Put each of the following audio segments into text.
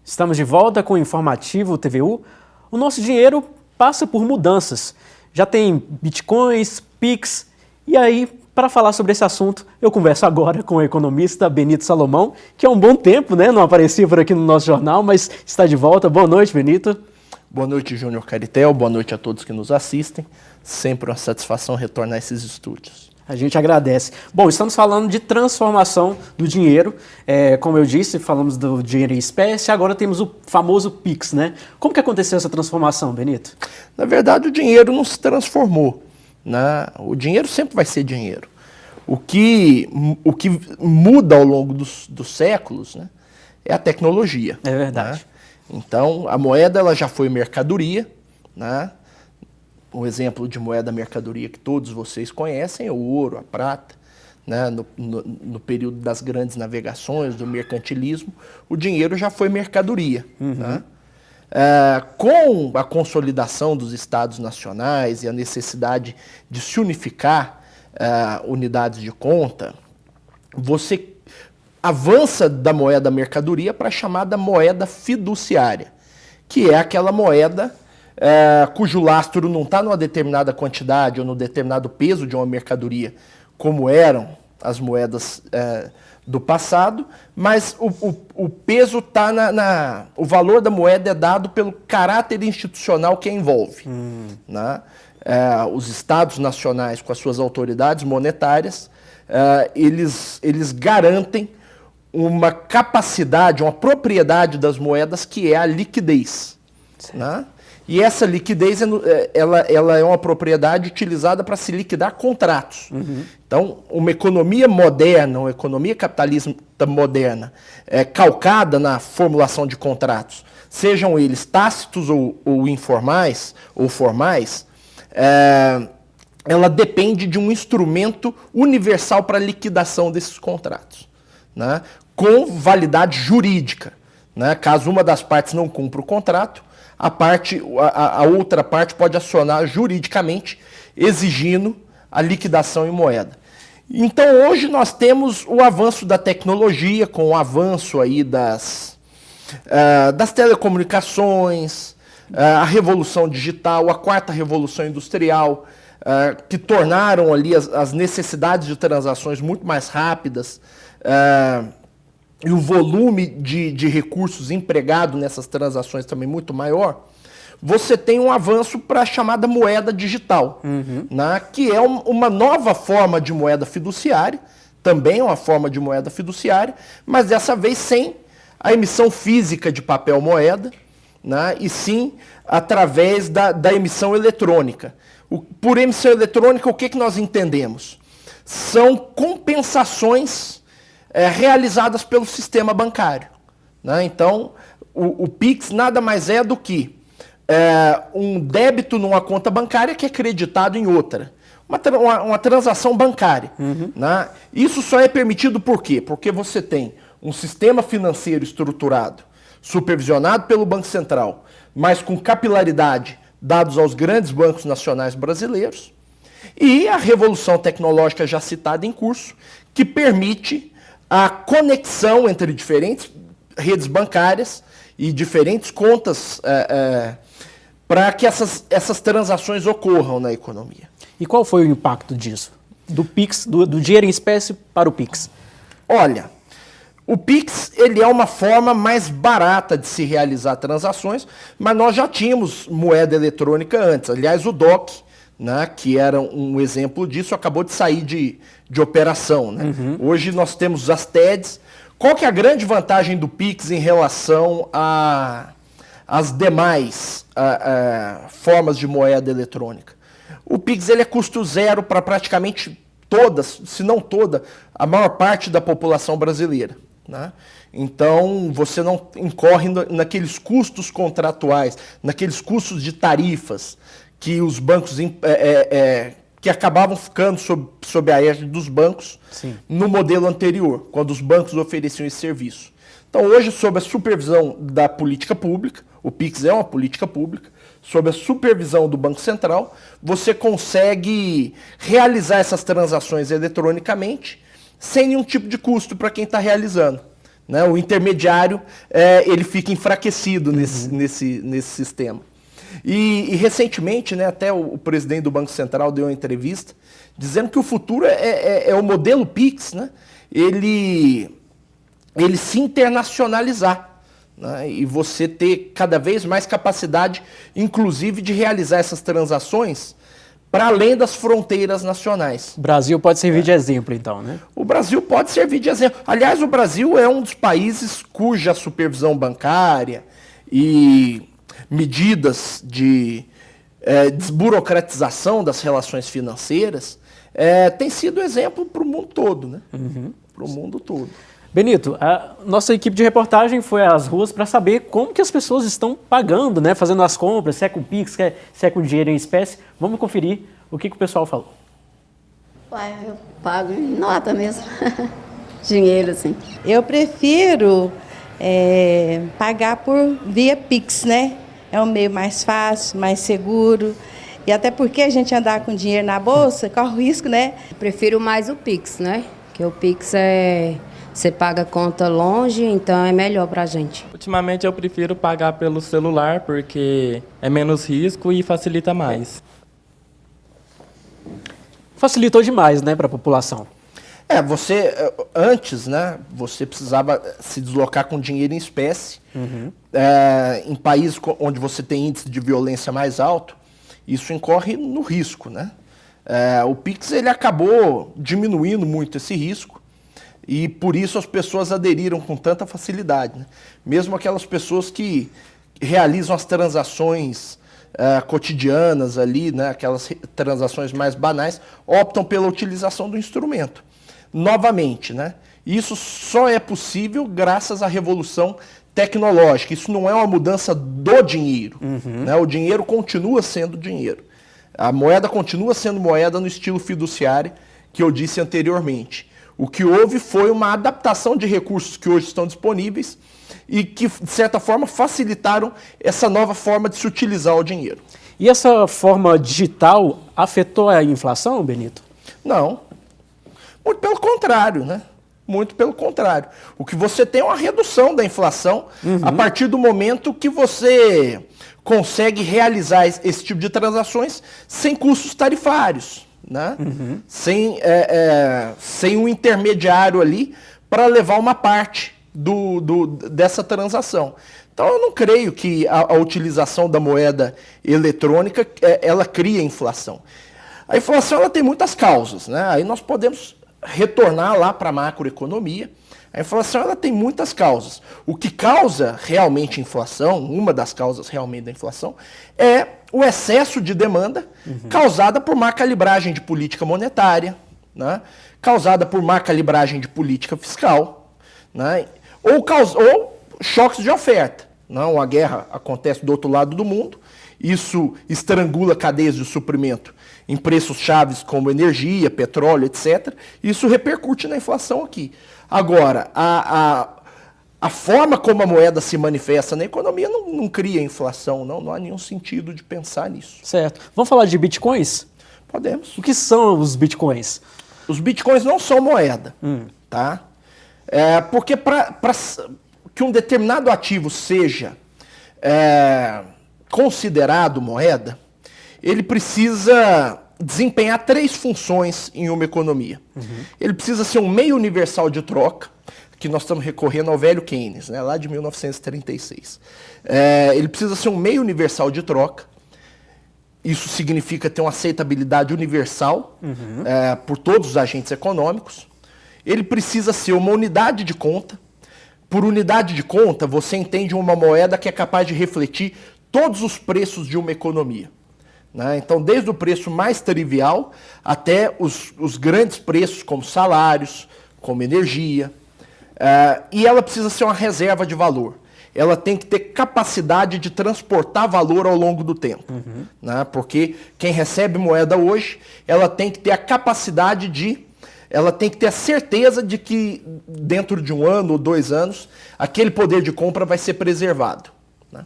Estamos de volta com o Informativo TVU. O nosso dinheiro passa por mudanças. Já tem bitcoins, Pix. E aí, para falar sobre esse assunto, eu converso agora com o economista Benito Salomão, que há um bom tempo, não aparecia por aqui no nosso jornal, mas está de volta. Boa noite, Benito. Boa noite, Júnior Caritel. Boa noite a todos que nos assistem. Sempre uma satisfação retornar a esses estúdios. A gente agradece. Bom, estamos falando de transformação do dinheiro. Como eu disse, falamos do dinheiro em espécie, agora temos o famoso Pix, né? Como que aconteceu essa transformação, Benito? Na verdade, o dinheiro não se transformou, né? O dinheiro sempre vai ser dinheiro. O que muda ao longo dos séculos, né, é a tecnologia. É verdade. Né? Então, a moeda ela já foi mercadoria, né? Um exemplo de moeda mercadoria que todos vocês conhecem é o ouro, a prata. Né? No período das grandes navegações, do mercantilismo, o dinheiro já foi mercadoria. Uhum. Né? Com a consolidação dos estados nacionais e a necessidade de se unificar unidades de conta, você avança da moeda mercadoria para a chamada moeda fiduciária, que é aquela moeda cujo lastro não está numa determinada quantidade ou no determinado peso de uma mercadoria, como eram as moedas do passado, mas o peso está o valor da moeda é dado pelo caráter institucional que a envolve. Né? Os estados nacionais, com as suas autoridades monetárias, eles garantem uma capacidade, uma propriedade das moedas que é a liquidez. Né? E essa liquidez ela é uma propriedade utilizada para se liquidar contratos. Uhum. Então, uma economia moderna, uma economia capitalista moderna, calcada na formulação de contratos, sejam eles tácitos ou informais ou formais, ela depende de um instrumento universal para a liquidação desses contratos, né, com validade jurídica. Né? Caso uma das partes não cumpra o contrato, a outra parte pode acionar juridicamente, exigindo a liquidação em moeda. Então, hoje nós temos o avanço da tecnologia, com o avanço aí das telecomunicações, a revolução digital, a quarta revolução industrial, que tornaram ali as necessidades de transações muito mais rápidas, e o volume de recursos empregado nessas transações também muito maior, você tem um avanço para a chamada moeda digital, né, que é uma nova forma de moeda fiduciária, também é uma forma de moeda fiduciária, mas dessa vez sem a emissão física de papel moeda, né, e sim através da emissão eletrônica. Por emissão eletrônica, o que nós entendemos? São compensações realizadas pelo sistema bancário. Né? Então, o Pix nada mais é do que um débito numa conta bancária que é creditado em outra. Uma transação bancária. Uhum. Né? Isso só é permitido por quê? Porque você tem um sistema financeiro estruturado, supervisionado pelo Banco Central, mas com capilaridade dados aos grandes bancos nacionais brasileiros, e a revolução tecnológica já citada em curso, que permite a conexão entre diferentes redes bancárias e diferentes contas para que essas transações ocorram na economia. E qual foi o impacto disso? Do Pix, do dinheiro em espécie para o Pix? Olha, o Pix ele é uma forma mais barata de se realizar transações, mas nós já tínhamos moeda eletrônica antes. Aliás, o DOC, né, que era um exemplo disso, acabou de sair de operação. Né? Uhum. Hoje nós temos as TEDs. Qual que é a grande vantagem do Pix em relação às demais formas de moeda eletrônica? O Pix ele é custo zero para praticamente todas, se não toda, a maior parte da população brasileira. Né? Então, você não incorre naqueles custos contratuais, naqueles custos de tarifas que os bancos que acabavam ficando sob a égide dos bancos. Sim. No modelo anterior, quando os bancos ofereciam esse serviço. Então, hoje, sob a supervisão da política pública, o Pix é uma política pública, sob a supervisão do Banco Central, você consegue realizar essas transações eletronicamente sem nenhum tipo de custo para quem está realizando. né? O intermediário ele fica enfraquecido nesse sistema. E recentemente, né, até o presidente do Banco Central deu uma entrevista dizendo que o futuro é o modelo Pix, né? Ele se internacionalizar, né? E você ter cada vez mais capacidade, inclusive, de realizar essas transações para além das fronteiras nacionais. O Brasil pode servir de exemplo, então, né? O Brasil pode servir de exemplo. Aliás, o Brasil é um dos países cuja supervisão bancária e medidas de desburocratização das relações financeiras tem sido exemplo para o mundo todo, né? Para o mundo todo. Benito, a nossa equipe de reportagem foi às ruas para saber como que as pessoas estão pagando, né? Fazendo as compras, se é com Pix, se é com dinheiro em espécie. Vamos conferir o que o pessoal falou. Ué, eu pago em nota mesmo. Dinheiro, assim. Eu prefiro pagar via Pix, né? É um meio mais fácil, mais seguro. E até porque a gente andar com dinheiro na bolsa, corre o risco, né? Eu prefiro mais o Pix, né? Porque o Pix você paga conta longe, então é melhor pra gente. Ultimamente eu prefiro pagar pelo celular, porque é menos risco e facilita mais. Facilitou demais, né, para a população. Antes, né, você precisava se deslocar com dinheiro em espécie. Em países onde você tem índice de violência mais alto, isso incorre no risco, né? O Pix ele acabou diminuindo muito esse risco e por isso as pessoas aderiram com tanta facilidade, né? Mesmo aquelas pessoas que realizam as transações cotidianas ali, né, aquelas transações mais banais, optam pela utilização do instrumento. Novamente, né, isso só é possível graças à revolução tecnológica. Isso não é uma mudança do dinheiro. Né, o dinheiro continua sendo dinheiro. A moeda continua sendo moeda no estilo fiduciário que eu disse anteriormente. O que houve foi uma adaptação de recursos que hoje estão disponíveis e que, de certa forma, facilitaram essa nova forma de se utilizar o dinheiro. E essa forma digital afetou a inflação, Benito? Não. Muito pelo contrário, né? Muito pelo contrário. O que você tem é uma redução da inflação a partir do momento que você consegue realizar esse tipo de transações sem custos tarifários, né? Sem um intermediário ali para levar uma parte dessa transação. Então eu não creio que a utilização da moeda eletrônica ela cria inflação. A inflação ela tem muitas causas, né? Aí nós podemos retornar lá para a macroeconomia. A inflação ela tem muitas causas. O que causa realmente inflação, uma das causas realmente da inflação, é o excesso de demanda causada por má calibragem de política monetária, né? Causada por má calibragem de política fiscal, né? Ou choques de oferta. Não, a guerra acontece do outro lado do mundo, isso estrangula cadeias de suprimento em preços chaves como energia, petróleo, etc. Isso repercute na inflação aqui. Agora, a forma como a moeda se manifesta na economia não cria inflação, não há nenhum sentido de pensar nisso. Certo. Vamos falar de bitcoins? Podemos. O que são os bitcoins? Os bitcoins não são moeda, tá? Porque para que um determinado ativo seja considerado moeda, ele precisa desempenhar 3 funções em uma economia. Ele precisa ser um meio universal de troca, que nós estamos recorrendo ao velho Keynes, né, lá de 1936. Ele precisa ser um meio universal de troca. Isso significa ter uma aceitabilidade universal por todos os agentes econômicos. Ele precisa ser uma unidade de conta. Por unidade de conta, você entende uma moeda que é capaz de refletir todos os preços de uma economia, né? Então, desde o preço mais trivial até os grandes preços, como salários, como energia. E ela precisa ser uma reserva de valor. Ela tem que ter capacidade de transportar valor ao longo do tempo. Né? Porque quem recebe moeda hoje, ela tem que ter a capacidade ela tem que ter a certeza de que dentro de 1 ano ou 2 anos, aquele poder de compra vai ser preservado. Né?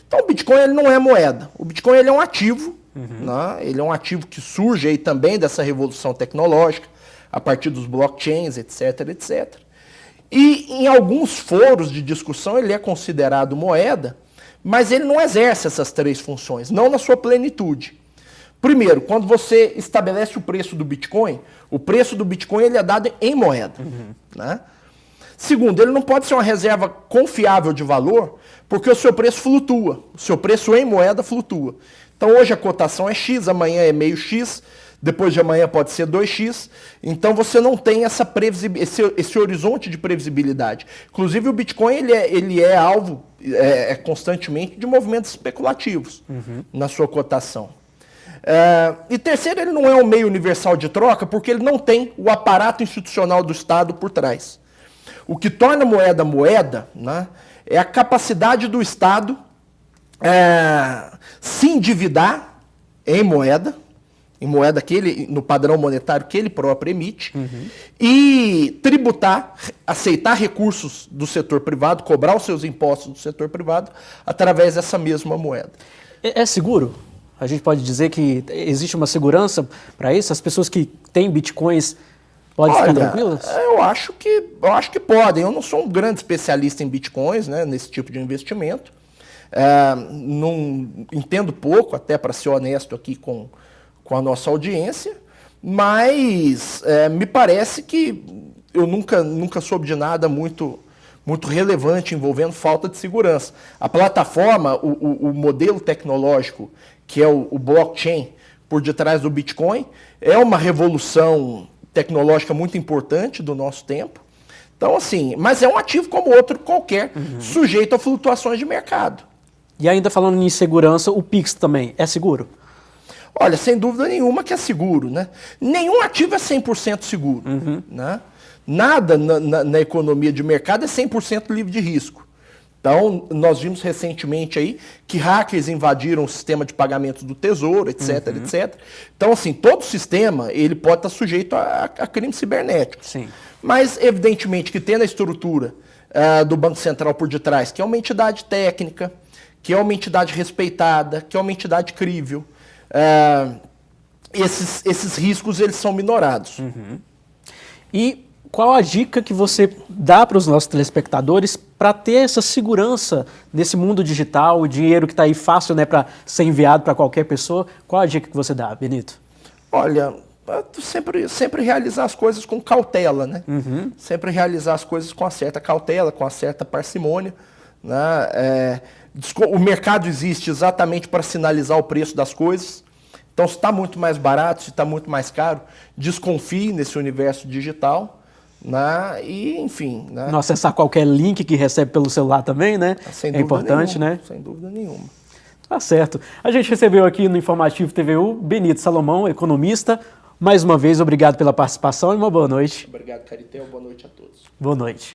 Então o Bitcoin ele não é moeda. O Bitcoin ele é um ativo. Né? Ele é um ativo que surge aí também dessa revolução tecnológica, a partir dos blockchains, etc, etc. E em alguns foros de discussão ele é considerado moeda, mas ele não exerce essas 3 funções, não na sua plenitude. Primeiro, quando você estabelece o preço do Bitcoin ele é dado em moeda. Né? Segundo, ele não pode ser uma reserva confiável de valor, porque o seu preço flutua, o seu preço em moeda flutua. Então hoje a cotação é X, amanhã é meio X, depois de amanhã pode ser 2x, então você não tem esse horizonte de previsibilidade. Inclusive o Bitcoin ele é alvo constantemente de movimentos especulativos na sua cotação. E terceiro, ele não é um meio universal de troca porque ele não tem o aparato institucional do Estado por trás. O que torna moeda moeda, né, é a capacidade do Estado se endividar em moeda no padrão monetário que ele próprio emite, e tributar, aceitar recursos do setor privado, cobrar os seus impostos do setor privado através dessa mesma moeda. É seguro? A gente pode dizer que existe uma segurança para isso? As pessoas que têm bitcoins podem ficar tranquilas? Eu acho que podem. Eu não sou um grande especialista em bitcoins, né, nesse tipo de investimento. Não entendo pouco, até para ser honesto aqui com a nossa audiência, mas me parece que eu nunca soube de nada muito relevante envolvendo falta de segurança. A plataforma, o modelo tecnológico, que é o blockchain por detrás do Bitcoin, é uma revolução tecnológica muito importante do nosso tempo. Então, assim, mas é um ativo como outro qualquer, sujeito a flutuações de mercado. E ainda falando em segurança, o Pix também é seguro? Olha, sem dúvida nenhuma que é seguro, né? Nenhum ativo é 100% seguro, né? Nada na economia de mercado é 100% livre de risco. Então, nós vimos recentemente aí que hackers invadiram o sistema de pagamentos do Tesouro, etc, etc. Então, assim, todo sistema ele pode estar sujeito a crime cibernético. Sim. Mas, evidentemente, que tendo a estrutura do Banco Central por detrás, que é uma entidade técnica, que é uma entidade respeitada, que é uma entidade crível, esses riscos eles são minorados. E qual a dica que você dá para os nossos telespectadores para ter essa segurança nesse mundo digital, o dinheiro que está aí fácil, né, para ser enviado para qualquer pessoa? Qual a dica que você dá, Benito? Olha, sempre realizar as coisas com cautela, né? Sempre realizar as coisas com a certa cautela, com a certa parcimônia, né? O mercado existe exatamente para sinalizar o preço das coisas. Então, se está muito mais barato, se está muito mais caro, desconfie nesse universo digital. Né? E, enfim... Né? Não acessar qualquer link que recebe pelo celular também, né? Sem é importante, nenhuma, né? Sem dúvida nenhuma. Tá certo. A gente recebeu aqui no Informativo TVU Benito Salomão, economista. Mais uma vez, obrigado pela participação e uma boa noite. Obrigado, Caritel. Boa noite a todos. Boa noite.